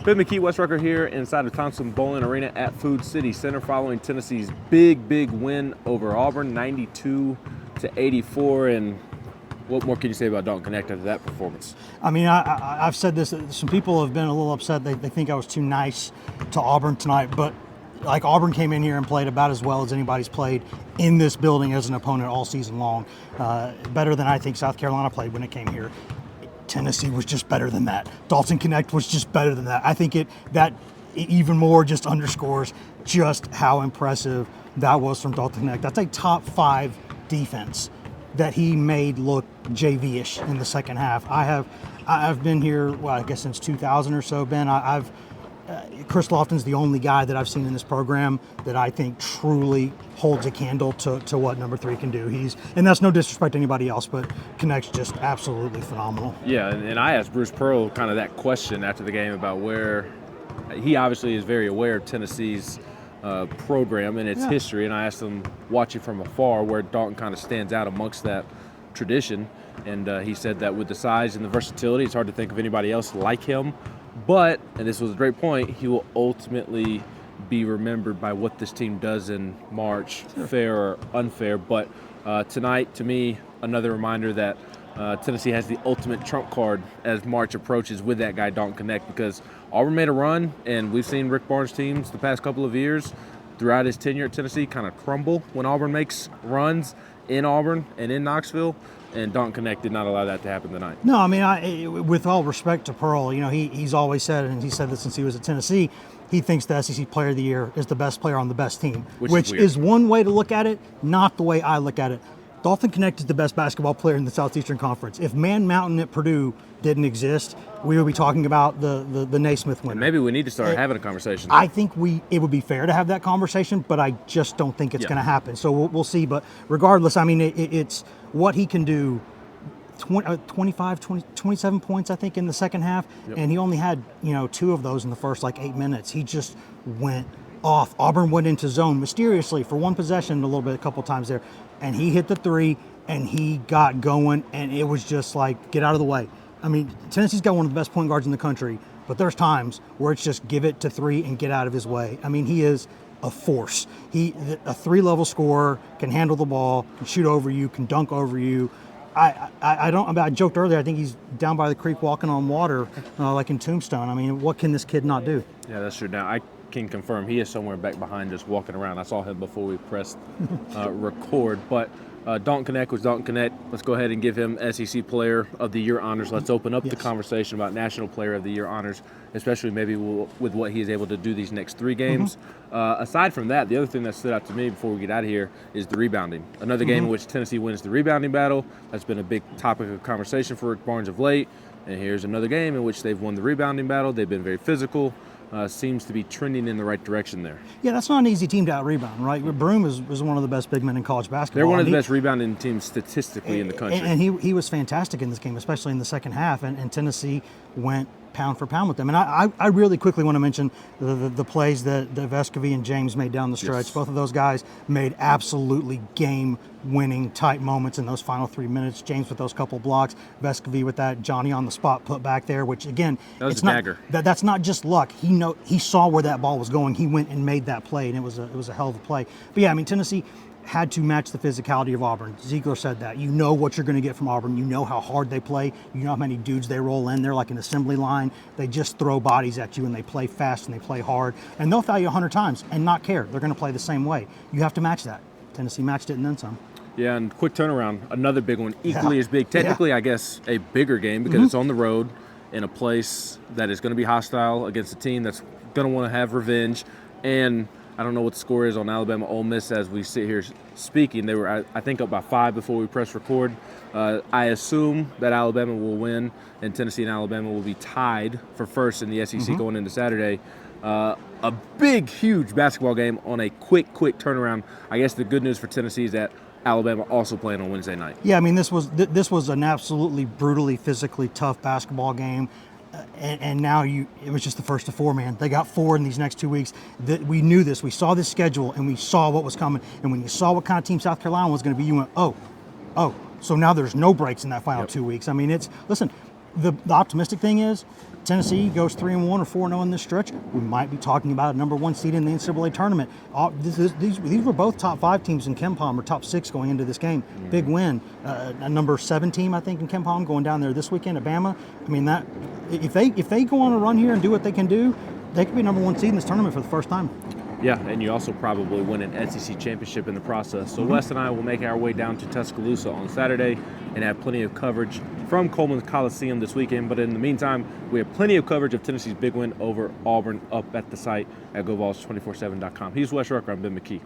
With McKee, West Rucker here inside of Thompson-Boling Arena at Food City Center following Tennessee's big win over Auburn, 92-84. And what more can you say about Dalton Knecht after that performance? I mean, I've said this. Some people have been a little upset. They think I was too nice to Auburn tonight. But, like, Auburn came in here and played about as well as anybody's played in this building as an opponent all season long. Better than I think South Carolina played when it came here. Tennessee was just better than that. Dalton Knecht was just better than that. I think that even more just underscores just how impressive that was from Dalton Knecht. That's a top 5 defense that he made look JV-ish in the second half. I've been here, well, I guess since 2000 or so, Ben. Chris Lofton's the only guy that I've seen in this program that I think truly holds a candle to what number 3 can do. And that's no disrespect to anybody else, but Knecht's just absolutely phenomenal. Yeah, and I asked Bruce Pearl kind of that question after the game about where he obviously is very aware of Tennessee's program and its history, and I asked him, watching from afar, where Dalton kind of stands out amongst that tradition, and he said that with the size and the versatility, it's hard to think of anybody else like him. But, and this was a great point, he will ultimately be remembered by what this team does in March, fair or unfair. But tonight, to me, another reminder that Tennessee has the ultimate trump card as March approaches with that guy, Dalton Knecht, because Auburn made a run, and we've seen Rick Barnes' teams the past couple of years throughout his tenure at Tennessee kind of crumble when Auburn makes runs in Auburn and in Knoxville. And Dalton Knecht did not allow that to happen tonight. No, I mean, with all respect to Pearl, you know, he's always said, and he said this since he was at Tennessee, he thinks the SEC Player of the Year is the best player on the best team, which is one way to look at it, not the way I look at it. Dalton Knecht is the best basketball player in the Southeastern Conference. If Man Mountain at Purdue didn't exist, we would be talking about the Naismith winner. And maybe we need to start having a conversation. I think it would be fair to have that conversation, but I just don't think it's going to happen. So we'll see. But regardless, I mean, it's what he can do. 27 points, I think, in the second half, and he only had 2 of those in the first 8 minutes. He just went off. Auburn went into zone mysteriously for one possession a couple times there, and he hit the 3 and he got going, and it was just like, get out of the way. I mean, Tennessee's got one of the best point guards in the country, but there's times where it's just give it to 3 and get out of his way. I mean, he is a force. A 3-level scorer, can handle the ball, can shoot over you, can dunk over you. I joked earlier, I think he's down by the creek walking on water, like in Tombstone. I mean, what can this kid not do? Yeah, that's true. Now, I can confirm he is somewhere back behind us walking around. I saw him before we pressed record. But Dalton Knecht was Dalton Knecht. Let's go ahead and give him SEC Player of the Year honors. Let's open up the conversation about National Player of the Year honors, especially maybe with what he is able to do these next 3 games. Aside from that, the other thing that stood out to me before we get out of here is the rebounding. Another game in which Tennessee wins the rebounding battle. That's been a big topic of conversation for Rick Barnes of late. And here's another game in which they've won the rebounding battle. They've been very physical. Seems to be trending in the right direction there. Yeah, that's not an easy team to out-rebound, right? Broom is one of the best big men in college basketball. They're one of the best rebounding teams statistically in the country. And he was fantastic in this game, especially in the second half, and Tennessee went pound for pound with them. And I really quickly want to mention the plays that Vescovi and James made down the stretch. Yes. Both of those guys made absolutely game-winning type moments in those final 3 minutes. James with those couple blocks, Vescovi with that Johnny on the spot put back there, which again, it's not dagger. That's not just luck. He saw where that ball was going. He went and made that play, and it was a hell of a play. But yeah, I mean, Tennessee had to match the physicality of Auburn. Ziegler said that. You know what you're going to get from Auburn. You know how hard they play. You know how many dudes they roll in. They're like an assembly line. They just throw bodies at you, and they play fast, and they play hard. And they'll foul you 100 times and not care. They're going to play the same way. You have to match that. Tennessee matched it and then some. Yeah, and quick turnaround, another big one, equally as big. Technically, I guess, a bigger game because it's on the road in a place that is going to be hostile against a team that's going to want to have revenge. And I don't know what the score is on Alabama Ole Miss as we sit here speaking. They were, I think, up by 5 before we press record. I assume that Alabama will win, and Tennessee and Alabama will be tied for first in the SEC going into Saturday. A big, huge basketball game on a quick turnaround. I guess the good news for Tennessee is that Alabama also playing on Wednesday night. Yeah, I mean, this was an absolutely brutally, physically tough basketball game. And now it was just the first of 4, man. They got 4 in these next 2 weeks. We knew this. We saw this schedule, and we saw what was coming. And when you saw what kind of team South Carolina was going to be, you went, oh. So now there's no breaks in that final 2 weeks. I mean, listen, the optimistic thing is Tennessee goes 3-1 or 4-0 in this stretch. We might be talking about a number 1 seed in the NCAA tournament. These were both top 5 teams in KenPom, or top 6 going into this game. Big win. A number 7 team, I think, in KenPom going down there this weekend at Bama. I mean, that if they go on a run here and do what they can do, they could be number 1 seed in this tournament for the first time. Yeah, and you also probably win an SEC championship in the process. So Wes and I will make our way down to Tuscaloosa on Saturday and have plenty of coverage from Coleman Coliseum this weekend. But in the meantime, we have plenty of coverage of Tennessee's big win over Auburn up at the site at GoVols247.com. He's Wes Rucker. I'm Ben McKee.